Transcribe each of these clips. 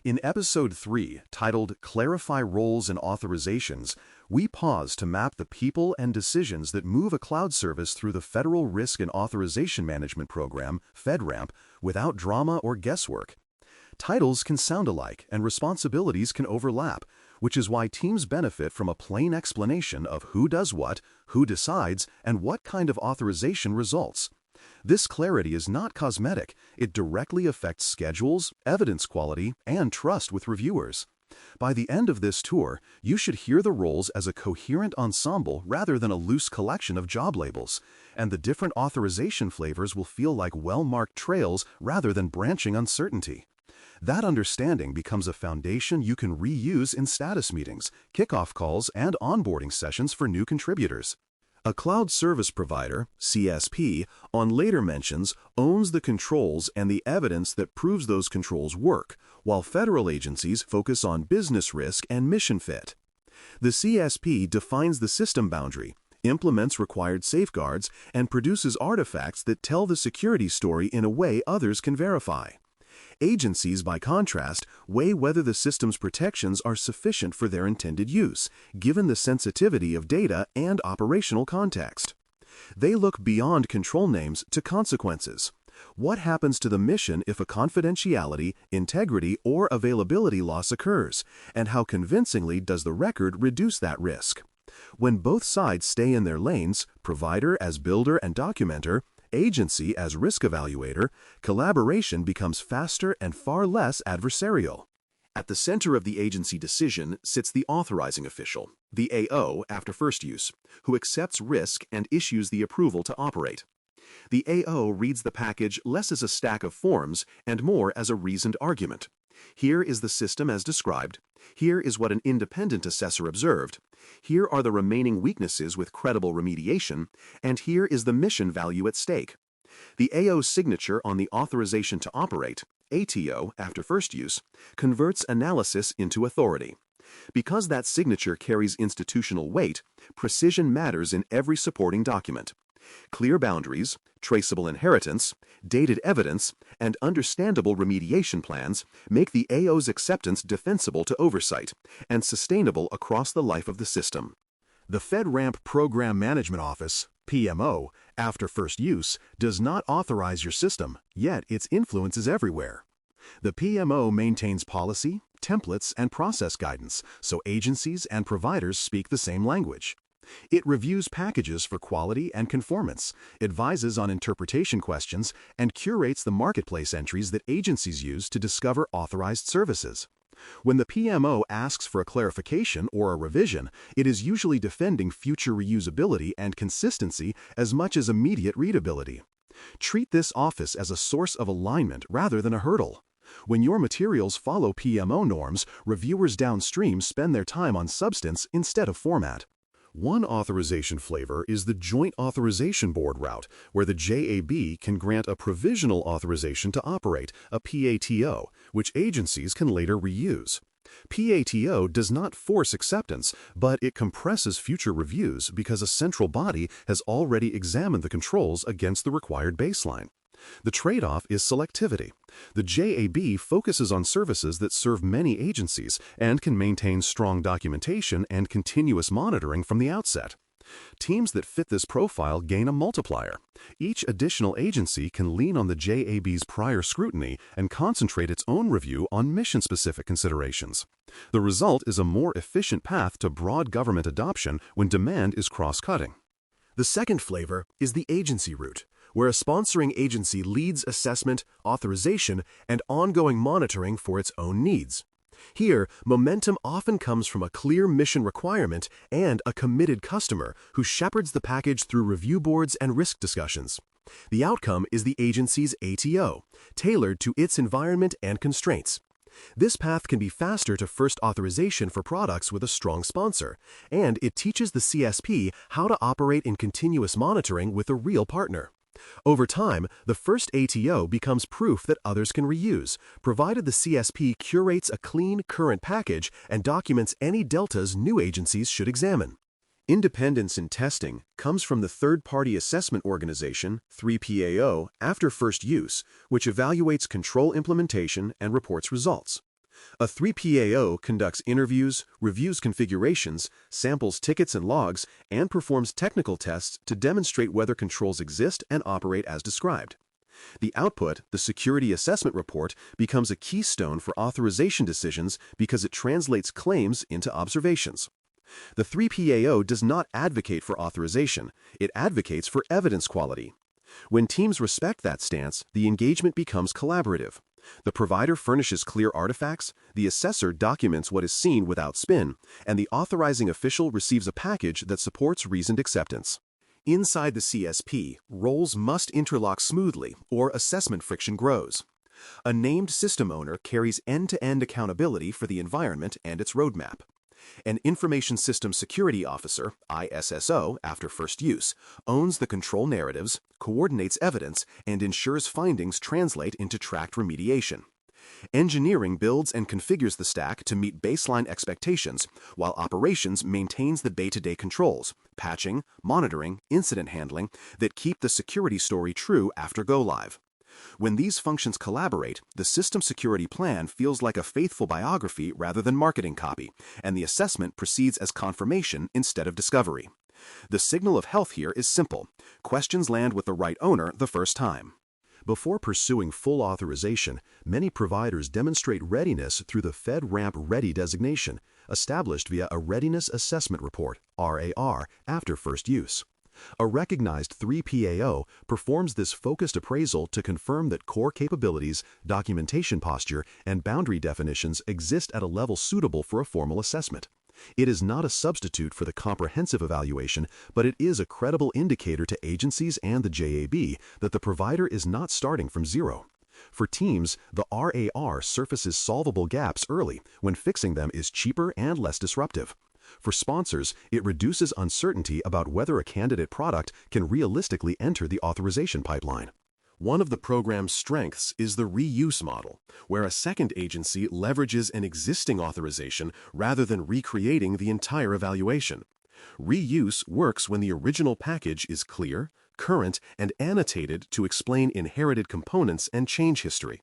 In Episode 3, titled Clarify Roles and Authorizations, we pause to map the people and decisions that move a cloud service through the Federal Risk and Authorization Management Program, FedRAMP, without drama or guesswork. Titles can sound alike and responsibilities can overlap, which is why teams benefit from a plain explanation of who does what, who decides, and what kind of authorization results. This clarity is not cosmetic. It directly affects schedules, evidence quality, and trust with reviewers. By the end of this tour, you should hear the roles as a coherent ensemble rather than a loose collection of job labels, and the different authorization flavors will feel like well-marked trails rather than branching uncertainty. That understanding becomes a foundation you can reuse in status meetings, kickoff calls, and onboarding sessions for new contributors. A cloud service provider, CSP, on later mentions, owns the controls and the evidence that proves those controls work, while federal agencies focus on business risk and mission fit. The CSP defines the system boundary, implements required safeguards, and produces artifacts that tell the security story in a way others can verify. Agencies, by contrast, weigh whether the system's protections are sufficient for their intended use, given the sensitivity of data and operational context. They look beyond control names to consequences. What happens to the mission if a confidentiality, integrity, or availability loss occurs, and how convincingly does the record reduce that risk? When both sides stay in their lanes, provider as builder and documenter, agency as risk evaluator, collaboration becomes faster and far less adversarial. At the center of the agency decision sits the authorizing official, the AO after first use, who accepts risk and issues the approval to operate. The AO reads the package less as a stack of forms and more as a reasoned argument. Here is the system as described. Here is what an independent assessor observed. Here are the remaining weaknesses with credible remediation, and here is the mission value at stake. The AO's signature on the authorization to operate, ATO after first use, converts analysis into authority. Because that signature carries institutional weight, precision matters in every supporting document. Clear boundaries, traceable inheritance, dated evidence, and understandable remediation plans make the AO's acceptance defensible to oversight and sustainable across the life of the system. The FedRAMP Program Management Office, PMO, after first use, does not authorize your system, yet its influence is everywhere. The PMO maintains policy, templates, and process guidance, so agencies and providers speak the same language. It reviews packages for quality and conformance, advises on interpretation questions, and curates the marketplace entries that agencies use to discover authorized services. When the PMO asks for a clarification or a revision, it is usually defending future reusability and consistency as much as immediate readability. Treat this office as a source of alignment rather than a hurdle. When your materials follow PMO norms, reviewers downstream spend their time on substance instead of format. One authorization flavor is the Joint Authorization Board route, where the JAB can grant a provisional authorization to operate, a PATO, which agencies can later reuse. PATO does not force acceptance, but it compresses future reviews because a central body has already examined the controls against the required baseline. The trade-off is selectivity. The JAB focuses on services that serve many agencies and can maintain strong documentation and continuous monitoring from the outset. Teams that fit this profile gain a multiplier. Each additional agency can lean on the JAB's prior scrutiny and concentrate its own review on mission-specific considerations. The result is a more efficient path to broad government adoption when demand is cross-cutting. The second flavor is the agency route, where a sponsoring agency leads assessment, authorization, and ongoing monitoring for its own needs. Here, momentum often comes from a clear mission requirement and a committed customer who shepherds the package through review boards and risk discussions. The outcome is the agency's ATO, tailored to its environment and constraints. This path can be faster to first authorization for products with a strong sponsor, and it teaches the CSP how to operate in continuous monitoring with a real partner. Over time, the first ATO becomes proof that others can reuse, provided the CSP curates a clean, current package and documents any deltas new agencies should examine. Independence in testing comes from the third-party assessment organization, 3PAO, after first use, which evaluates control implementation and reports results. A 3PAO conducts interviews, reviews configurations, samples tickets and logs, and performs technical tests to demonstrate whether controls exist and operate as described. The output, the Security Assessment Report, becomes a keystone for authorization decisions because it translates claims into observations. The 3PAO does not advocate for authorization, it advocates for evidence quality. When teams respect that stance, the engagement becomes collaborative. The provider furnishes clear artifacts, the assessor documents what is seen without spin, and the authorizing official receives a package that supports reasoned acceptance. Inside the CSP, roles must interlock smoothly, or assessment friction grows. A named system owner carries end-to-end accountability for the environment and its roadmap. An Information Systems Security Officer, ISSO, after first use, owns the control narratives, coordinates evidence, and ensures findings translate into tracked remediation. Engineering builds and configures the stack to meet baseline expectations, while operations maintains the day-to-day controls, patching, monitoring, incident handling that keep the security story true after go-live. When these functions collaborate, the system security plan feels like a faithful biography rather than marketing copy, and the assessment proceeds as confirmation instead of discovery. The signal of health here is simple. Questions land with the right owner the first time. Before pursuing full authorization, many providers demonstrate readiness through the FedRAMP Ready designation, established via a Readiness Assessment Report, RAR, after first use. A recognized 3PAO performs this focused appraisal to confirm that core capabilities, documentation posture, and boundary definitions exist at a level suitable for a formal assessment. It is not a substitute for the comprehensive evaluation, but it is a credible indicator to agencies and the JAB that the provider is not starting from zero. For teams, the RAR surfaces solvable gaps early when fixing them is cheaper and less disruptive. For sponsors, it reduces uncertainty about whether a candidate product can realistically enter the authorization pipeline. One of the program's strengths is the reuse model, where a second agency leverages an existing authorization rather than recreating the entire evaluation. Reuse works when the original package is clear, current, and annotated to explain inherited components and change history.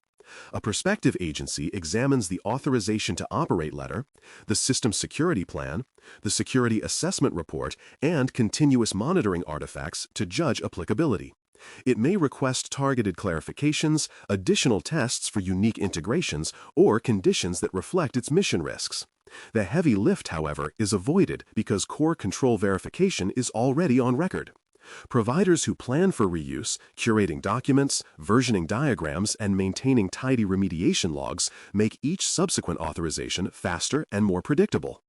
A prospective agency examines the authorization to operate letter, the system security plan, the security assessment report, and continuous monitoring artifacts to judge applicability. It may request targeted clarifications, additional tests for unique integrations, or conditions that reflect its mission risks. The heavy lift, however, is avoided because core control verification is already on record. Providers who plan for reuse, curating documents, versioning diagrams, and maintaining tidy remediation logs make each subsequent authorization faster and more predictable.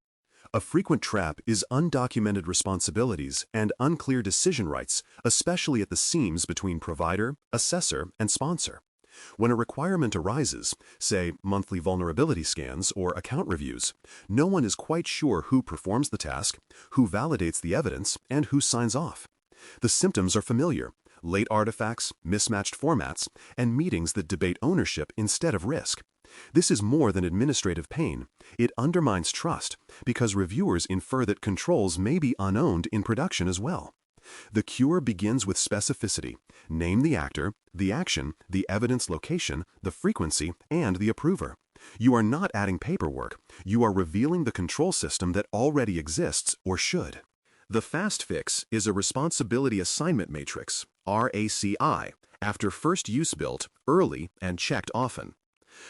A frequent trap is undocumented responsibilities and unclear decision rights, especially at the seams between provider, assessor, and sponsor. When a requirement arises, say monthly vulnerability scans or account reviews, no one is quite sure who performs the task, who validates the evidence, and who signs off. The symptoms are familiar: late artifacts, mismatched formats, and meetings that debate ownership instead of risk. This is more than administrative pain. It undermines trust because reviewers infer that controls may be unowned in production as well. The cure begins with specificity. Name the actor, the action, the evidence location, the frequency, and the approver. You are not adding paperwork. You are revealing the control system that already exists or should. The fast fix is a responsibility assignment matrix, RACI, after first use built, early, and checked often.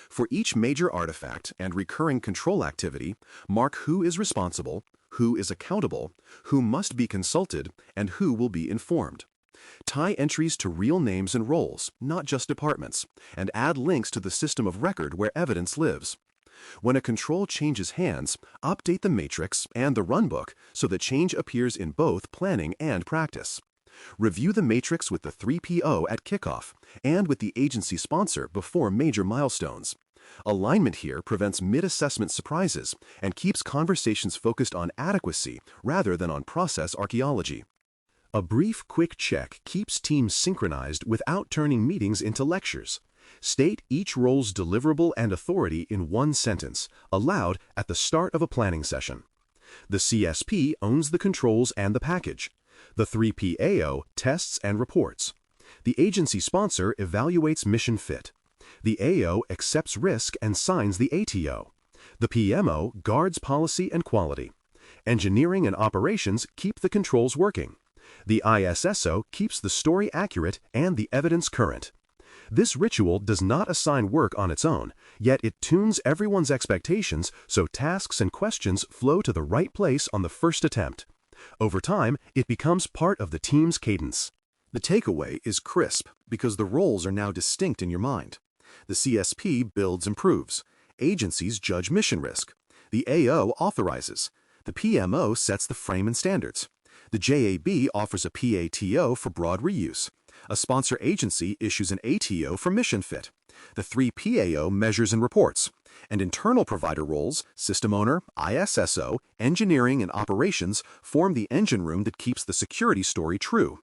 For each major artifact and recurring control activity, mark who is responsible, who is accountable, who must be consulted, and who will be informed. Tie entries to real names and roles, not just departments, and add links to the system of record where evidence lives. When a control changes hands, update the matrix and the runbook so the change appears in both planning and practice. Review the matrix with the 3PO at kickoff and with the agency sponsor before major milestones. Alignment here prevents mid-assessment surprises and keeps conversations focused on adequacy rather than on process archaeology. A brief, quick check keeps teams synchronized without turning meetings into lectures. State each role's deliverable and authority in one sentence, aloud at the start of a planning session. The CSP owns the controls and the package. The 3PAO tests and reports. The agency sponsor evaluates mission fit. The AO accepts risk and signs the ATO. The PMO guards policy and quality. Engineering and operations keep the controls working. The ISSO keeps the story accurate and the evidence current. This ritual does not assign work on its own, yet it tunes everyone's expectations so tasks and questions flow to the right place on the first attempt. Over time, it becomes part of the team's cadence. The takeaway is crisp because the roles are now distinct in your mind. The CSP builds and proves. Agencies judge mission risk. The AO authorizes. The PMO sets the frame and standards. The JAB offers a PATO for broad reuse. A sponsor agency issues an ATO for mission fit. The 3PAO measures and reports. And internal provider roles, system owner, ISSO, engineering, and operations form the engine room that keeps the security story true.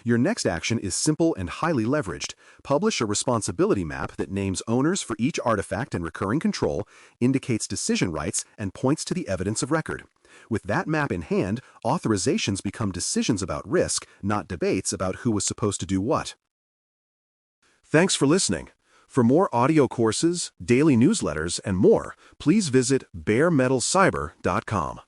Your next action is simple and highly leveraged. Publish a responsibility map that names owners for each artifact and recurring control, indicates decision rights, and points to the evidence of record. With that map in hand, authorizations become decisions about risk, not debates about who was supposed to do what. Thanks for listening. For more audio courses, daily newsletters, and more, please visit baremetalcyber.com.